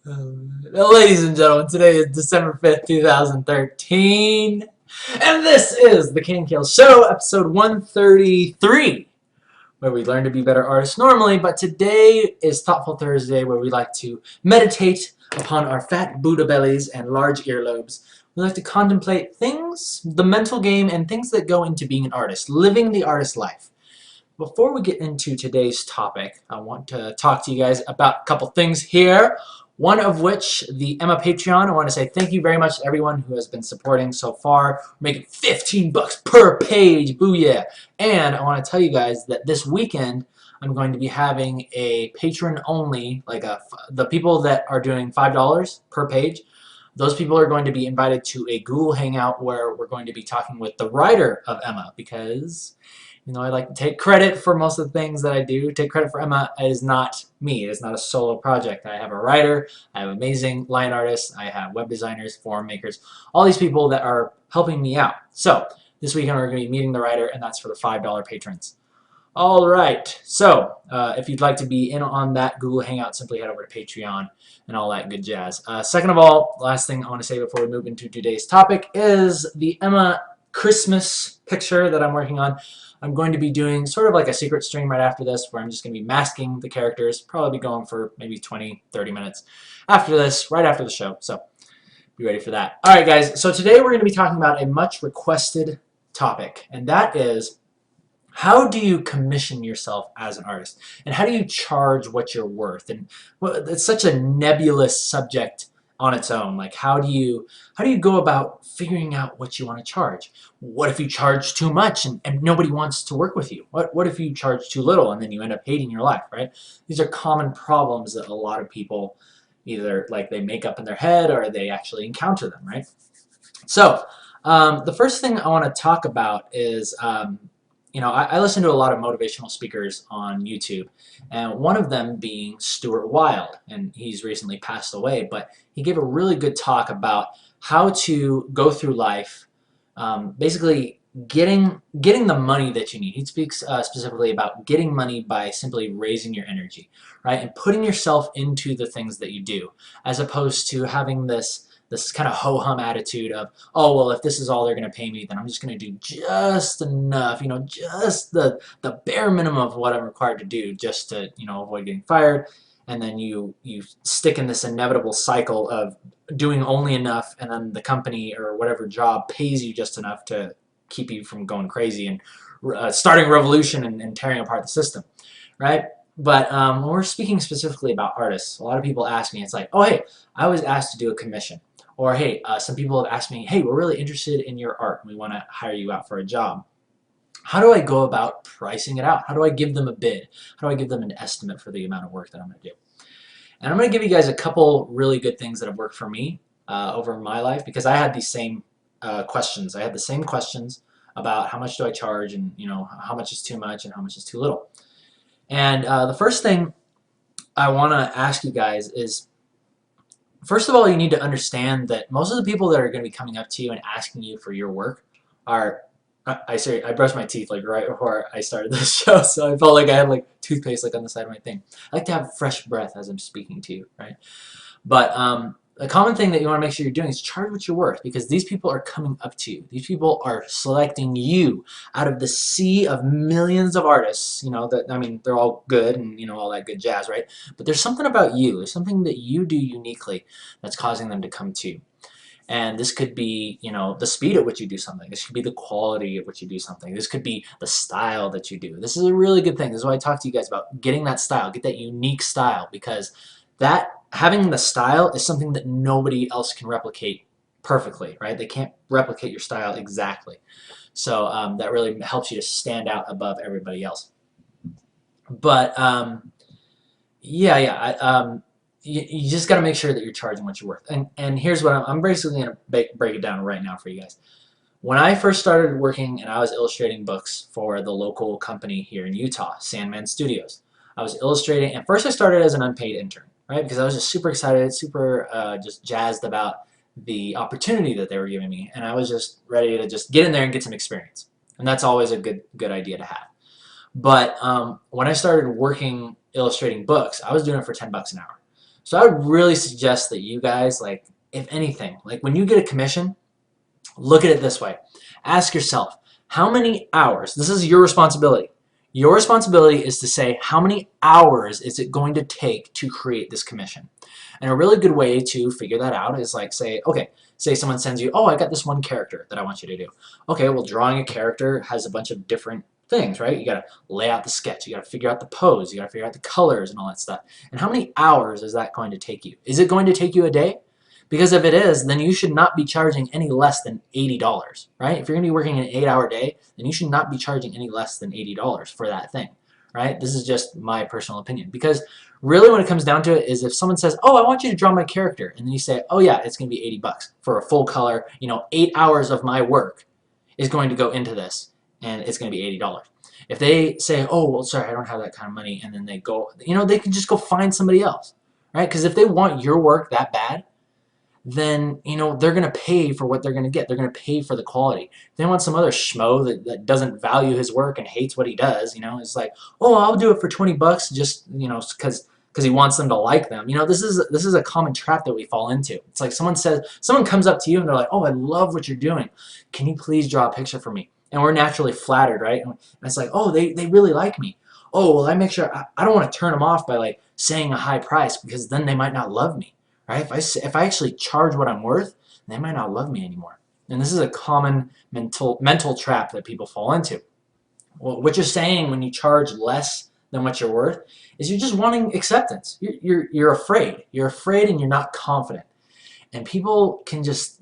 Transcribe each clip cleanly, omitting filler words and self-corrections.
Ladies and gentlemen, today is December 5th, 2013, and this is the KNKL Show, episode 133, where we learn to be better artists normally, but today is Thoughtful Thursday, where we like to meditate upon our fat Buddha bellies and large earlobes. We like to contemplate things, the mental game, and things that go into being an artist, living the artist life. Before we get into today's topic, I want to talk to you guys about a couple things here. One of which, the Emma Patreon. I want to say thank you very much to everyone who has been supporting so far. We're making 15 bucks per page, booyah! And I want to tell you guys that this weekend I'm going to be having a patron only, the people that are doing $5 per page. Those people are going to be invited to a Google Hangout where we're going to be talking with the writer of Emma, because I like to take credit for most of the things that I do. Take credit for Emma. It is not me. It is not a solo project. I have a writer. I have amazing line artists. I have web designers, forum makers, all these people that are helping me out. So this weekend we're going to be meeting the writer, and that's for the $5 patrons. All right. So if you'd like to be in on that Google Hangout, simply head over to Patreon and all that good jazz. Second of all, last thing I want to say before we move into today's topic is the Emma Christmas picture that I'm working on. I'm going to be doing sort of like a secret stream right after this where I'm just going to be masking the characters, probably be going for maybe 20, 30 minutes after this, right after the show. So be ready for that. All right, guys. So today we're going to be talking about a much requested topic, and that is, how do you commission yourself as an artist? And how do you charge what you're worth? And well, it's such a nebulous subject on its own. Like, how do you go about figuring out what you want to charge? What if you charge too much and nobody wants to work with you? What if you charge too little and then you end up hating your life, right? These are common problems that a lot of people either like they make up in their head or they actually encounter them, right? So the first thing I want to talk about is I listen to a lot of motivational speakers on YouTube, and one of them being Stuart Wilde, and he's recently passed away, but he gave a really good talk about how to go through life, basically getting the money that you need. He speaks specifically about getting money by simply raising your energy, right, and putting yourself into the things that you do, as opposed to having this kind of ho-hum attitude of, oh, well, if this is all they're going to pay me, then I'm just going to do just enough, just the bare minimum of what I'm required to do just to, avoid getting fired. And then you stick in this inevitable cycle of doing only enough, and then the company or whatever job pays you just enough to keep you from going crazy and starting a revolution and tearing apart the system, right? But when we're speaking specifically about artists, a lot of people ask me, it's like, oh, hey, I was asked to do a commission. Or, hey, some people have asked me, hey, we're really interested in your art and we want to hire you out for a job. How do I go about pricing it out? How do I give them a bid? How do I give them an estimate for the amount of work that I'm going to do? And I'm going to give you guys a couple really good things that have worked for me over my life, because I had these same questions. I had the same questions about how much do I charge, and how much is too much and how much is too little. And the first thing I want to ask you guys is, first of all, you need to understand that most of the people that are going to be coming up to you and asking you for your work are, I brushed my teeth like right before I started this show, so I felt like I had like toothpaste like on the side of my thing. I like to have fresh breath as I'm speaking to you, right? But a common thing that you want to make sure you're doing is charge what you're worth, because these people are coming up to you. These people are selecting you out of the sea of millions of artists. They're all good and all that good jazz, right? But there's something about you. There's something that you do uniquely that's causing them to come to you. And this could be, the speed at which you do something. This could be the quality at which you do something. This could be the style that you do. This is a really good thing. This is why I talk to you guys about getting that style, get that unique style, because that having the style is something that nobody else can replicate perfectly, right? They can't replicate your style exactly. So that really helps you to stand out above everybody else. But you just got to make sure that you're charging what you're worth. And here's what I'm basically going to break it down right now for you guys. When I first started working and I was illustrating books for the local company here in Utah, Sandman Studios, I was illustrating, and first I started as an unpaid intern, right? Because I was just super excited, super just jazzed about the opportunity that they were giving me, and I was just ready to just get in there and get some experience. And that's always a good idea to have. But when I started working illustrating books, I was doing it for 10 bucks an hour. So I would really suggest that you guys, like, if anything, like when you get a commission, look at it this way. Ask yourself, how many hours, this is your responsibility. Your responsibility is to say, how many hours is it going to take to create this commission? And a really good way to figure that out is like say, okay, say someone sends you, oh, I got this one character that I want you to do. Okay, well, drawing a character has a bunch of different things, right? You gotta lay out the sketch, you gotta figure out the pose, you gotta figure out the colors and all that stuff. And how many hours is that going to take you? Is it going to take you a day? Because if it is, then you should not be charging any less than $80, right? If you're going to be working an 8-hour day, then you should not be charging any less than $80 for that thing, right? This is just my personal opinion. Because really when it comes down to it is if someone says, oh, I want you to draw my character, and then you say, oh yeah, it's going to be 80 bucks for a full color, 8 hours of my work is going to go into this, and it's going to be $80. If they say, oh, well, sorry, I don't have that kind of money, and then they go, they can just go find somebody else, right? Because if they want your work that bad, then they're going to pay for what they're going to get. They're going to pay for the quality. If they want some other schmo that doesn't value his work and hates what he does, it's like, oh, I'll do it for 20 bucks just because he wants them to like them. This is a common trap that we fall into. It's like someone comes up to you and they're like, oh, I love what you're doing. Can you please draw a picture for me? And we're naturally flattered, right? And it's like, oh, they really like me. Oh, well, I make sure I don't want to turn them off by like saying a high price because then they might not love me. Right? If I actually charge what I'm worth, they might not love me anymore. And this is a common mental trap that people fall into. Well, what you're saying when you charge less than what you're worth is you're just wanting acceptance. You're afraid. You're afraid and you're not confident. And people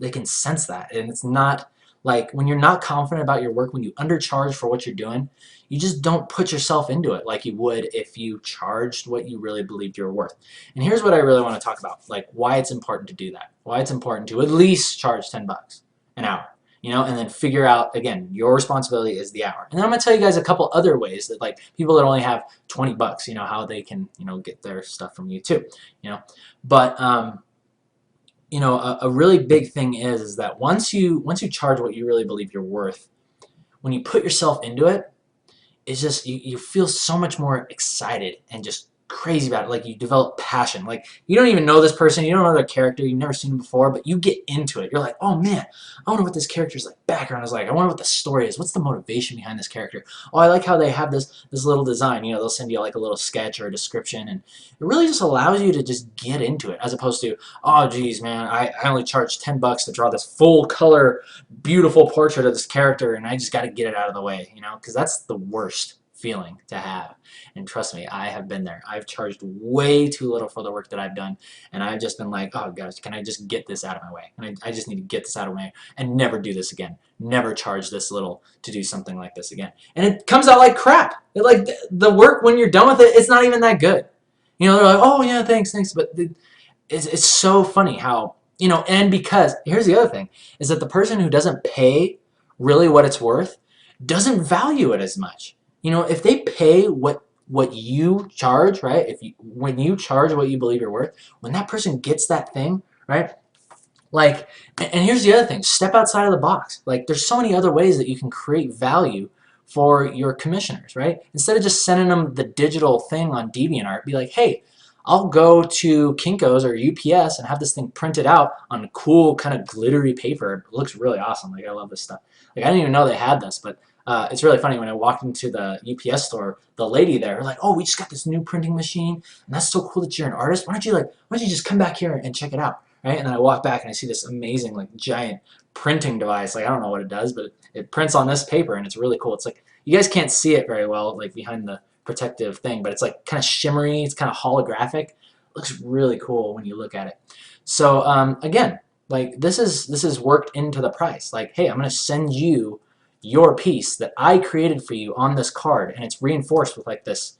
they can sense that. And it's not like when you're not confident about your work, when you undercharge for what you're doing, you just don't put yourself into it like you would if you charged what you really believed you were worth. And here's what I really want to talk about, like why it's important to do that. Why it's important to at least charge 10 bucks an hour, and then figure out, again, your responsibility is the hour. And then I'm going to tell you guys a couple other ways that like people that only have 20 bucks, how they can, get their stuff from you too, But, a really big thing is that once you charge what you really believe you're worth, when you put yourself into it, it's just you feel so much more excited and just crazy about it. Like you develop passion. Like you don't even know this person, you don't know their character, you've never seen them before, but you get into it. You're like, oh man, I wonder what this character's like background is like. I wonder what the story is. What's the motivation behind this character? Oh, I like how they have this little design. They'll send you like a little sketch or a description, and it really just allows you to just get into it, as opposed to, oh geez, man, I only charged 10 bucks to draw this full color, beautiful portrait of this character, and I just got to get it out of the way, because that's the worst feeling to have. And trust me, I have been there. I've charged way too little for the work that I've done, and I've just been like, oh gosh, can I just get this out of my way? And I just need to get this out of my way and never do this again. Never charge this little to do something like this again. And it comes out like crap. Like the work, when you're done with it, it's not even that good. They're like, oh yeah, thanks, but it's so funny how, and because, here's the other thing, is that the person who doesn't pay really what it's worth doesn't value it as much. If they pay what you charge, right? When you charge what you believe you're worth, when that person gets that thing, right? Like, and here's the other thing, step outside of the box. Like, there's so many other ways that you can create value for your commissioners, right? Instead of just sending them the digital thing on DeviantArt, be like, hey, I'll go to Kinko's or UPS and have this thing printed out on cool kind of glittery paper. It looks really awesome. Like, I love this stuff. Like, I didn't even know they had this, but it's really funny. When I walked into the UPS store, the lady there was like, oh, we just got this new printing machine, and that's so cool that you're an artist. Why don't you just come back here and check it out, right? And then I walk back and I see this amazing, like, giant printing device. Like, I don't know what it does, but it prints on this paper, and it's really cool. It's like, you guys can't see it very well, like, behind the protective thing, but it's like kind of shimmery, it's kind of holographic. It looks really cool when you look at it. So again, like, this is worked into the price. Like, hey, I'm going to send you your piece that I created for you on this card, and it's reinforced with like this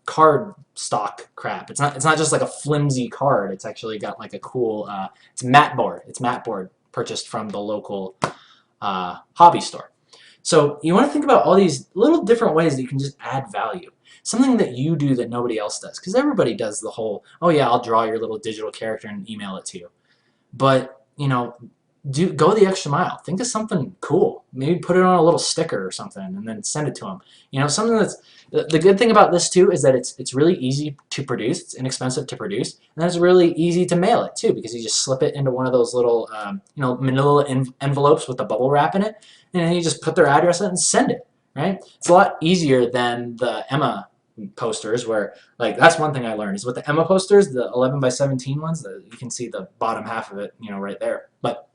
card stock crap. It's not just like a flimsy card. It's actually got like a cool it's matte board. It's matte board purchased from the local hobby store. So you want to think about all these little different ways that you can just add value. Something that you do that nobody else does. Because everybody does the whole, oh yeah, I'll draw your little digital character and email it to you. But, go the extra mile. Think of something cool. maybe put it on a little sticker or something and then send it to them. You know, something that's the good thing about this too is that it's really easy to produce. It's inexpensive to produce, and it's really easy to mail it too because you just slip it into one of those little you know, manila envelopes with the bubble wrap in it, and then you just put their address in and send it. Right? It's a lot easier than the Emma posters where, like, that's one thing I learned is with the Emma posters, the 11 by 17 ones, you can see the bottom half of it, you know, right there. But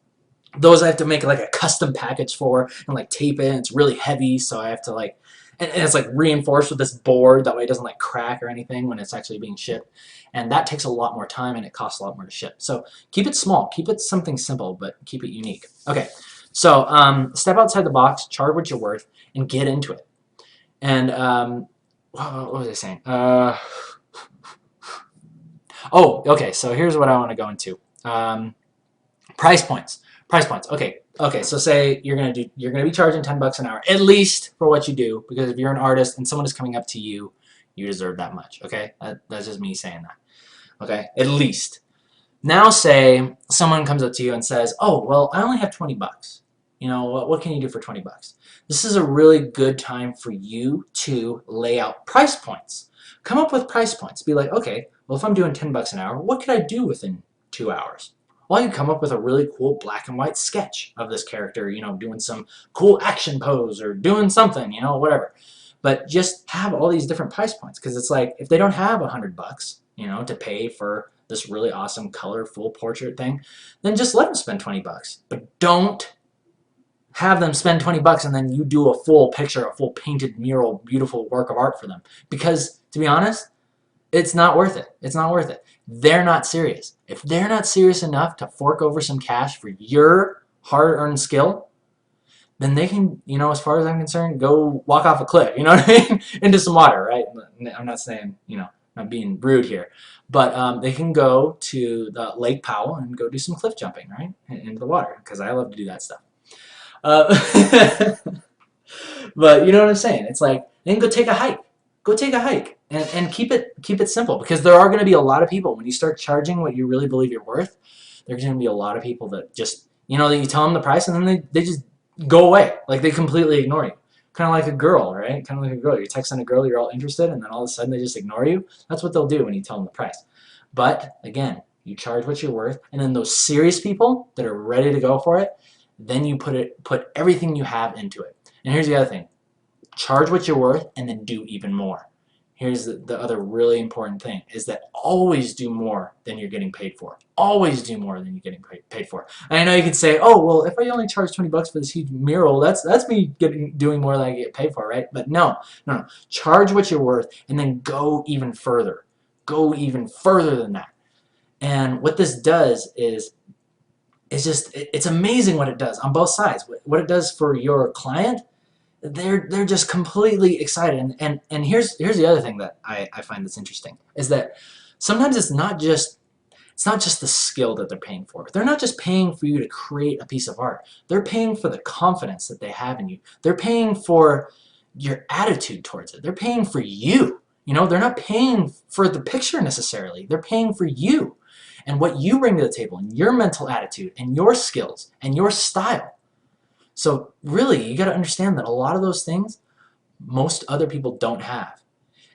those I have to make like a custom package for and like tape it, and it's really heavy, so I have to like, and it's like reinforced with this board that way it doesn't like crack or anything when it's actually being shipped, and that takes a lot more time and it costs a lot more to ship. So keep it small, keep it something simple, but keep it unique. Okay, so step outside the box, charge what you're worth, and get into it. And what was I saying? Oh, okay, so here's what I want to go into. Price points. Price points. Okay. Okay. So say you're gonna be charging $10 an hour at least for what you do, because if you're an artist and someone is coming up to you, you deserve that much. Okay. That's just me saying that. Okay. At least. Now say someone comes up to you and says, "Oh, well, I only have $20. You know, what can you do for $20?" This is a really good time for you to lay out price points. Come up with price points. Be like, okay, well, if I'm doing $10 an hour, what could I do within 2 hours? Well, you come up with a really cool black and white sketch of this character, you know, doing some cool action pose or doing something, you know, whatever. But just have all these different price points, because it's like if they don't have $100, you know, to pay for this really awesome colorful portrait thing, then just let them spend $20. But don't have them spend $20 and then you do a full picture, a full painted mural, beautiful work of art for them. Because to be honest, it's not worth it. It's not worth it. They're not serious. If they're not serious enough to fork over some cash for your hard-earned skill, then they can, you know, as far as I'm concerned, go walk off a cliff, you know what I mean? Into some water, right? I'm not saying, you know, I'm being rude here. But they can go to the Lake Powell and go do some cliff jumping, right? Into the water, because I love to do that stuff. But you know what I'm saying? It's like, then go take a hike. Go take a hike and keep it simple, because there are going to be a lot of people when you start charging what you really believe you're worth. There's going to be a lot of people that just, you know, that you tell them the price and then they just go away, like they completely ignore you. Kind of like a girl, right? Kind of like a girl. You're texting a girl, you're all interested, and then all of a sudden they just ignore you. That's what they'll do when you tell them the price. But again, you charge what you're worth, and then those serious people that are ready to go for it, then you put everything you have into it. And here's the other thing. Charge what you're worth and then do even more. Here's the other really important thing, is that always do more than you're getting paid for. Always do more than you're getting paid for. And I know you could say, oh, well, if I only charge $20 for this huge mural, that's me doing more than I get paid for, right? But no. Charge what you're worth and then go even further. Go even further than that. And what this does is it's amazing what it does on both sides. What it does for your client, they're just completely excited. And here's the other thing that I find that's interesting, is that sometimes it's not just the skill that they're paying for. They're not just paying for you to create a piece of art. They're paying for the confidence that they have in you. They're paying for your attitude towards it. They're paying for you. You know, they're not paying for the picture necessarily. They're paying for you and what you bring to the table, and your mental attitude and your skills and your style. So really, you got to understand that a lot of those things most other people don't have.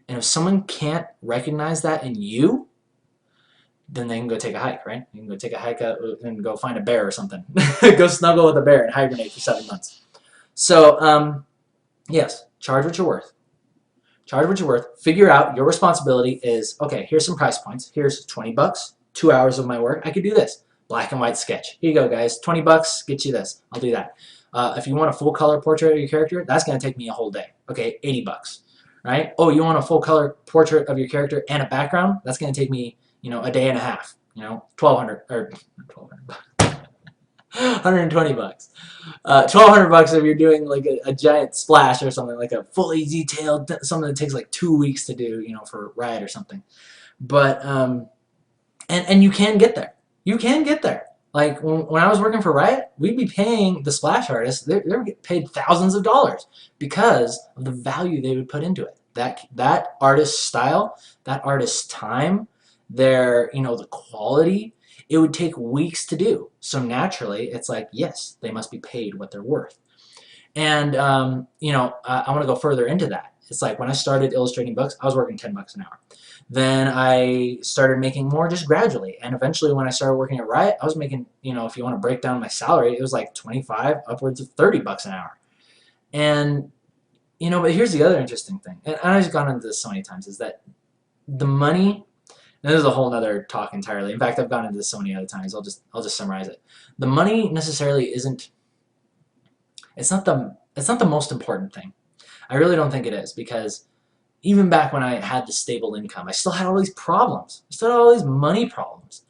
And if someone can't recognize that in you, then they can go take a hike, right? You can go take a hike and go find a bear or something. Go snuggle with a bear and hibernate for 7 months. So, yes, charge what you're worth. Charge what you're worth. Figure out your responsibility is, okay, here's some price points. Here's $20, 2 hours of my work. I could do this. Black and white sketch. Here you go, guys. $20 get you this. I'll do that. If you want a full color portrait of your character, that's going to take me a whole day. Okay, $80, right? Oh, you want a full color portrait of your character and a background? That's going to take me, you know, a day and a half. You know, 1,200 or 120 bucks. 1,200 bucks if you're doing like a giant splash or something, like a fully detailed, something that takes like 2 weeks to do, you know, for Riot or something. But and you can get there. You can get there. Like when I was working for Riot, we'd be paying the splash artists. They were getting paid thousands of dollars because of the value they would put into it. That artist's style, that artist's time, their, you know, the quality. It would take weeks to do. So naturally, it's like, yes, they must be paid what they're worth. And I want to go further into that. It's like when I started illustrating books, I was working $10 an hour. Then I started making more just gradually, and eventually when I started working at Riot, I was making, if you want to break down my salary, it was like 25 upwards of $30 an hour. And but here's the other interesting thing, and I've gone into this so many times, is that the money, and this is a whole nother talk entirely. In fact, I've gone into this so many other times. I'll just summarize it. The money necessarily isn't. It's not the most important thing. I really don't think it is, because even back when I had the stable income, I still had all these problems. I still had all these money problems.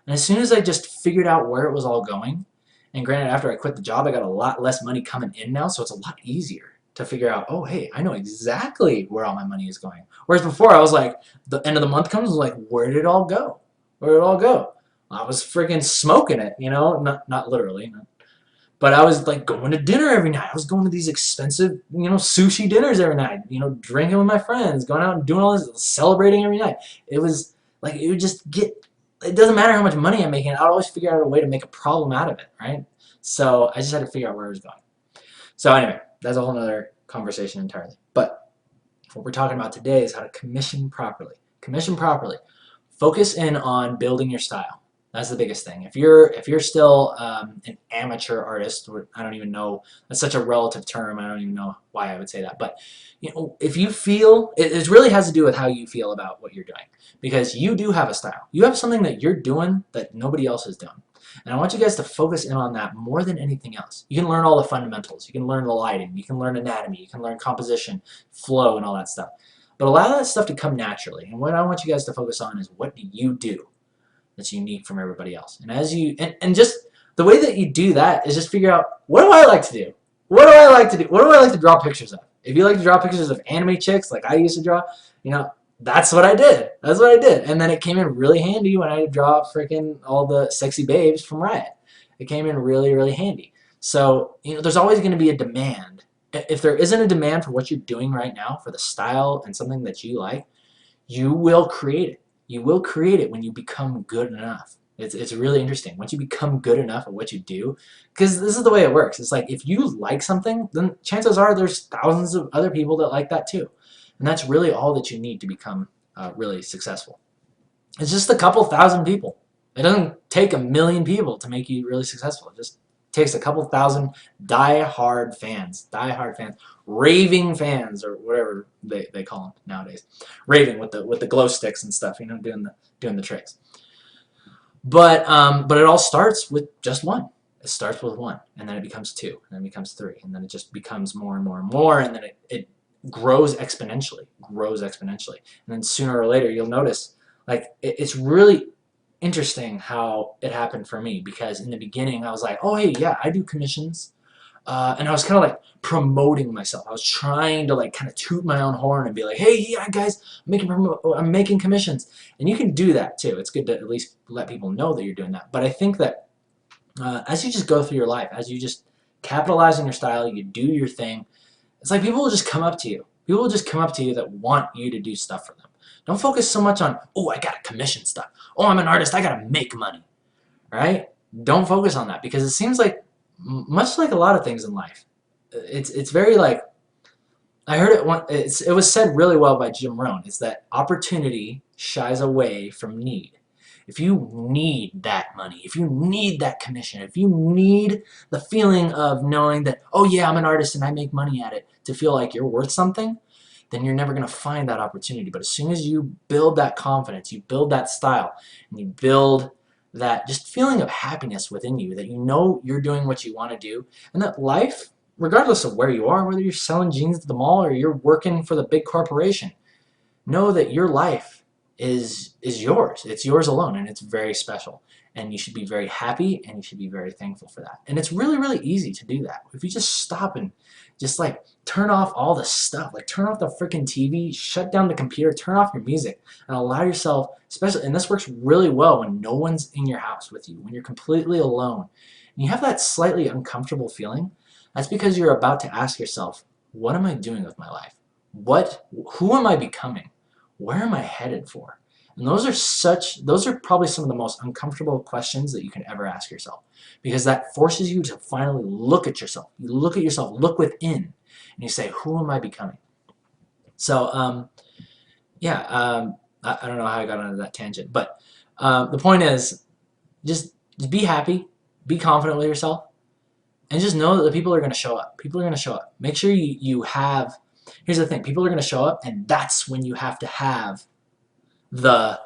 And as soon as I just figured out where it was all going, and granted, after I quit the job, I got a lot less money coming in now, so it's a lot easier to figure out, oh, hey, I know exactly where all my money is going. Whereas before, I was like, the end of the month comes, I was like, where did it all go? Where did it all go? I was friggin' smoking it, not literally, but I was like going to dinner every night. I was going to these expensive, sushi dinners every night, drinking with my friends, going out and doing all this, celebrating every night. It was like, it would just it doesn't matter how much money I'm making, I'd always figure out a way to make a problem out of it, right? So I just had to figure out where it was going. So anyway, that's a whole other conversation entirely. But what we're talking about today is how to commission properly. Commission properly. Focus in on building your style. That's the biggest thing. If you're still an amateur artist, or I don't even know, that's such a relative term. I don't even know why I would say that. But if you feel, it really has to do with how you feel about what you're doing, because you do have a style. You have something that you're doing that nobody else is doing. And I want you guys to focus in on that more than anything else. You can learn all the fundamentals. You can learn the lighting. You can learn anatomy. You can learn composition, flow, and all that stuff. But allow that stuff to come naturally. And what I want you guys to focus on is, what do you do that's unique from everybody else? And as you and just the way that you do that is just figure out, what do I like to do? What do I like to do? What do I like to draw pictures of? If you like to draw pictures of anime chicks like I used to draw, that's what I did. That's what I did. And then it came in really handy when I had to draw freaking all the sexy babes from Riot. It came in really, really handy. So, there's always going to be a demand. If there isn't a demand for what you're doing right now, for the style and something that you like, you will create it. You will create it when you become good enough. It's really interesting. Once you become good enough at what you do, because this is the way it works. It's like, if you like something, then chances are there's thousands of other people that like that too. And that's really all that you need to become really successful. It's just a couple thousand people. It doesn't take a million people to make you really successful. It just takes a couple thousand die-hard fans, raving fans, or whatever they call them nowadays. Raving with the glow sticks and stuff, doing the tricks. But it all starts with just one. It starts with one, and then it becomes two, and then it becomes three, and then it just becomes more and more and more, and then it grows exponentially, and then sooner or later you'll notice, like, it's really interesting how it happened for me, because in the beginning I was like, oh hey, yeah, I do commissions, and I was kind of like promoting myself. I was trying to like kind of toot my own horn and be like, hey, yeah, guys, I'm making commissions. And you can do that too. It's good to at least let people know that you're doing that. But I think that as you just go through your life, as you just capitalize on your style, you do your thing, it's like people will just come up to you. People will just come up to you that want you to do stuff for them. Don't focus so much on, oh, I gotta commission stuff. Oh, I'm an artist, I gotta make money. Right? Don't focus on that, because it seems like, much like a lot of things in life, it's very like, I heard it was said really well by Jim Rohn, is that opportunity shies away from need. If you need that money, if you need that commission, if you need the feeling of knowing that, oh yeah, I'm an artist and I make money at it, to feel like you're worth something, then you're never going to find that opportunity. But as soon as you build that confidence, you build that style, and you build that just feeling of happiness within you, that you're doing what you want to do, and that life, regardless of where you are, whether you're selling jeans at the mall or you're working for the big corporation, know that your life is yours. It's yours alone, and it's very special. And you should be very happy, and you should be very thankful for that. And it's really, really easy to do that. If you just stop and just like turn off all the stuff, like turn off the freaking TV, shut down the computer, turn off your music, and allow yourself, especially, and this works really well when no one's in your house with you, when you're completely alone, and you have that slightly uncomfortable feeling, that's because you're about to ask yourself, what am I doing with my life? Who am I becoming? Where am I headed for? And those are probably some of the most uncomfortable questions that you can ever ask yourself, because that forces you to finally look at yourself. You look at yourself, look within, and you say, who am I becoming? So, yeah, I don't know how I got onto that tangent, but the point is, just be happy, be confident with yourself, and just know that the people are going to show up. People are going to show up. Make sure you have, here's the thing, people are going to show up, and that's when you have to have the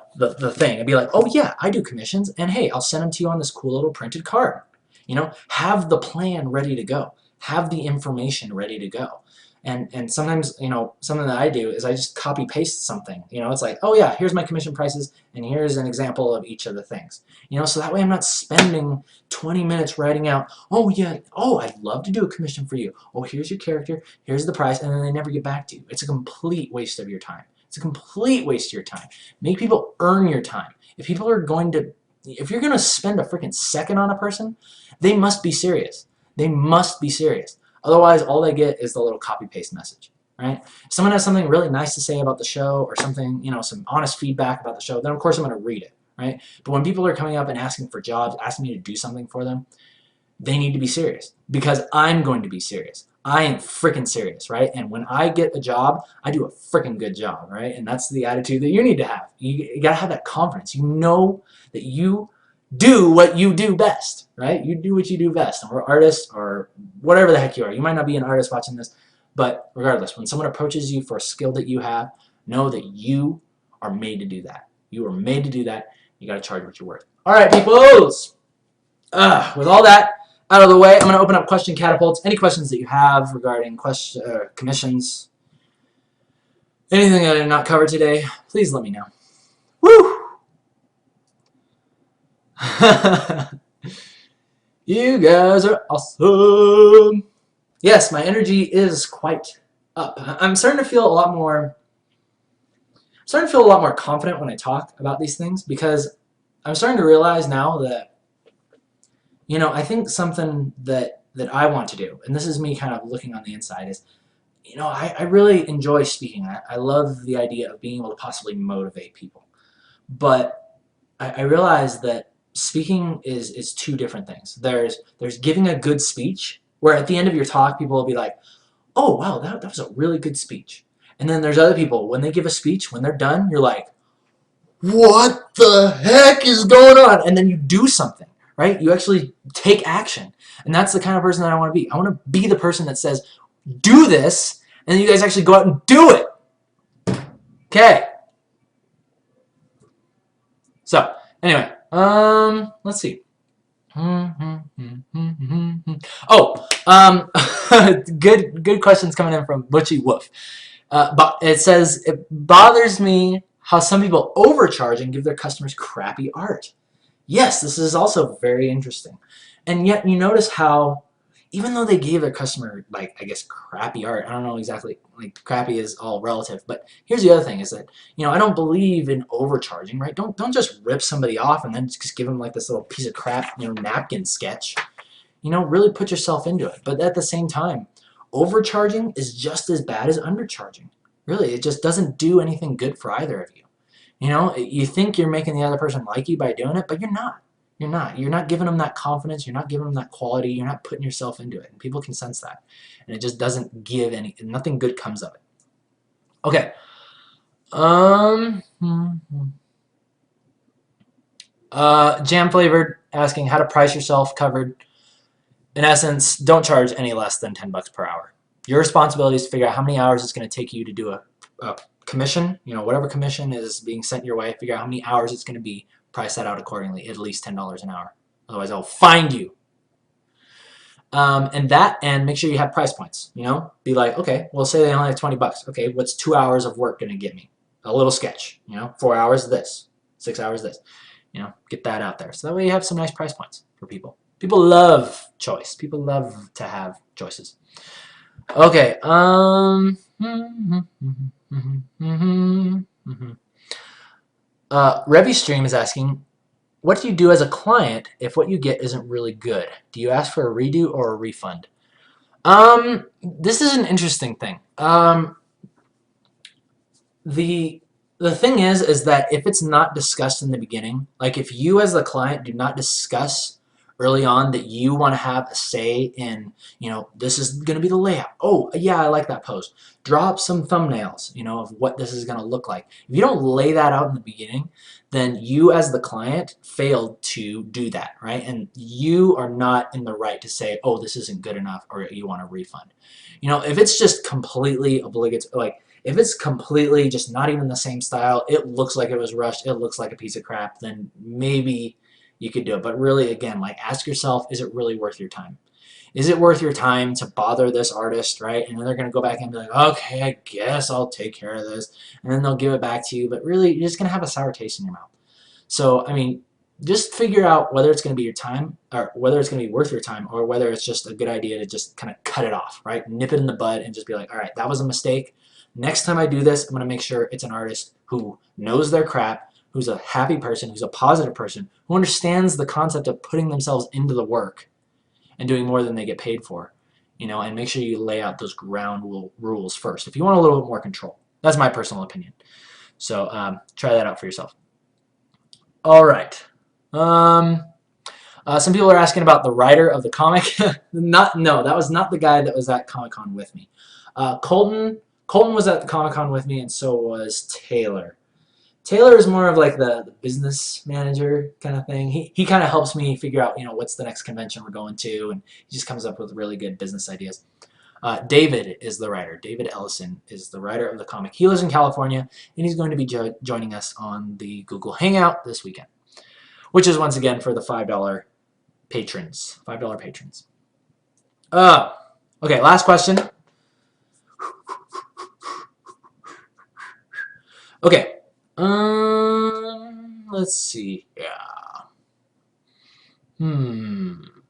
thing and be like, oh yeah, I do commissions, and hey, I'll send them to you on this cool little printed card. You know, have the plan ready to go. Have the information ready to go. And sometimes, you know, something that I do is I just copy paste something. You know, it's like, oh yeah, here's my commission prices, and here's an example of each of the things. You know, so that way I'm not spending 20 minutes writing out, oh yeah, oh, I'd love to do a commission for you. Oh, here's your character, here's the price, and then they never get back to you. It's a complete waste of your time. It's a complete waste of your time. Make people earn your time. If people are going to, if you're going to spend a freaking second on a person, they must be serious. They must be serious. Otherwise, all they get is the little copy-paste message, right? If someone has something really nice to say about the show, or something, you know, some honest feedback about the show, then of course I'm going to read it, right? But when people are coming up and asking for jobs, asking me to do something for them, they need to be serious, because I'm going to be serious. I am freaking serious, right? And when I get a job, I do a freaking good job, right? And that's the attitude that you need to have. You gotta have that confidence. You know that you do what you do best, right? You do what you do best. And we're artists, or whatever the heck you are. You might not be an artist watching this, but regardless, when someone approaches you for a skill that you have, know that you are made to do that. You are made to do that. You gotta charge what you're worth. All right, peoples. With all that out of the way, I'm going to open up question catapults. Any questions that you have regarding commissions, anything that I did not cover today, please let me know. Woo! You guys are awesome. Yes, my energy is quite up. I'm starting to feel a lot more confident when I talk about these things, because I'm starting to realize now that, you know, I think something that I want to do, and this is me kind of looking on the inside, is, you know, I really enjoy speaking. I love the idea of being able to possibly motivate people. But I realize that speaking is two different things. There's giving a good speech, where at the end of your talk, people will be like, oh, wow, that was a really good speech. And then there's other people, when they give a speech, when they're done, you're like, what the heck is going on? And then you do something, right? You actually take action. And that's the kind of person that I want to be. I want to be the person that says, do this, and then you guys actually go out and do it. Okay. So, anyway, let's see. Oh, good questions coming in from Butchie Wolf. But it says, it bothers me how some people overcharge and give their customers crappy art. Yes, this is also very interesting. And yet you notice how, even though they gave their customer, like, I guess, crappy art, I don't know exactly, like, crappy is all relative, but here's the other thing, is that, you know, I don't believe in overcharging, right? Don't just rip somebody off and then just give them, like, this little piece of crap, you know, napkin sketch. You know, really put yourself into it. But at the same time, overcharging is just as bad as undercharging. Really, it just doesn't do anything good for either of you. You know, you think you're making the other person like you by doing it, but you're not. You're not. You're not giving them that confidence. You're not giving them that quality. You're not putting yourself into it. And people can sense that. And it just doesn't give any, nothing good comes of it. Okay. Jam flavored asking how to price yourself covered. In essence, don't charge any less than 10 bucks per hour. Your responsibility is to figure out how many hours it's going to take you to do a commission, you know, whatever commission is being sent your way, figure out how many hours it's going to be, price that out accordingly, at least $10 an hour. Otherwise, I'll find you. And make sure you have price points, you know? Be like, okay, well, say they only have 20 bucks. Okay, what's 2 hours of work going to get me? A little sketch, you know? 4 hours this, 6 hours this. You know, get that out there. So that way you have some nice price points for people. People love choice. People love to have choices. Okay. Revy Stream is asking, what do you do as a client if what you get isn't really good? Do you ask for a redo or a refund? This is an interesting thing. The the thing is that if it's not discussed in the beginning, like if you as the client do not discuss early on that you want to have a say in, this is going to be the layout. Oh, yeah, I like that post. Draw up some thumbnails, of what this is going to look like. If you don't lay that out in the beginning, then you as the client failed to do that, right? And you are not in the right to say, oh, this isn't good enough, or you want a refund. If it's just completely obligatory, like, if it's completely just not even the same style, it looks like it was rushed, it looks like a piece of crap, then maybe you could do it. But really, again, like, ask yourself, is it really worth your time? Is it worth your time to bother this artist, right? And then they're going to go back and be like, okay, I guess I'll take care of this. And then they'll give it back to you. But really, you're just going to have a sour taste in your mouth. So, I mean, just figure out whether it's going to be your time, or whether it's going to be worth your time, or whether it's just a good idea to just kind of cut it off, right? Nip it in the bud and just be like, all right, that was a mistake. Next time I do this, I'm going to make sure it's an artist who knows their crap, who's a happy person, who's a positive person, who understands the concept of putting themselves into the work and doing more than they get paid for, and make sure you lay out those ground rules first if you want a little bit more control. That's my personal opinion. So try that out for yourself. All right. Some people are asking about the writer of the comic. No, that was not the guy that was at Comic-Con with me. Colton was at the Comic-Con with me, and so was Taylor. Taylor is more of like the business manager kind of thing. He kind of helps me figure out, what's the next convention we're going to, and he just comes up with really good business ideas. David is the writer. David Ellison is the writer of the comic. He lives in California, and he's going to be joining us on the Google Hangout this weekend, which is once again for the $5 patrons. $5 patrons. Okay, last question. Okay. Let's see. Yeah.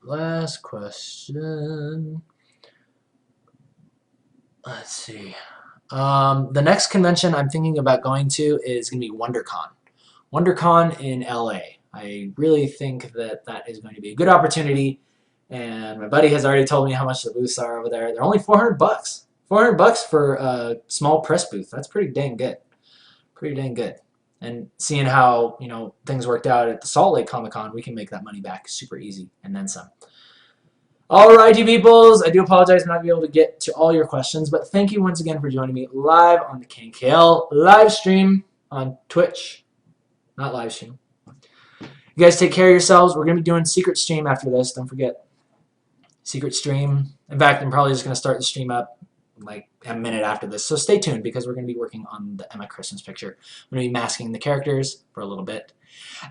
Last question. Let's see. The next convention I'm thinking about going to is going to be WonderCon. WonderCon in LA. I really think that is going to be a good opportunity, and my buddy has already told me how much the booths are over there. They're only $400. $400 for a small press booth. That's pretty dang good. Pretty dang good. And seeing how, things worked out at the Salt Lake Comic-Con, we can make that money back super easy and then some. Alrighty, peoples. I do apologize for not being able to get to all your questions, but thank you once again for joining me live on the KNKL live stream on Twitch. Not live stream. You guys take care of yourselves. We're going to be doing secret stream after this. Don't forget. Secret stream. In fact, I'm probably just going to start the stream up like a minute after this. So stay tuned because we're going to be working on the Emma Christmas picture. I'm going to be masking the characters for a little bit.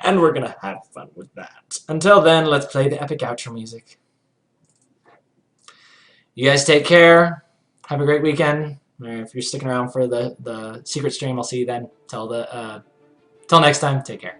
And we're going to have fun with that. Until then, let's play the epic outro music. You guys take care. Have a great weekend. If you're sticking around for the secret stream, I'll see you then. Till next time, take care.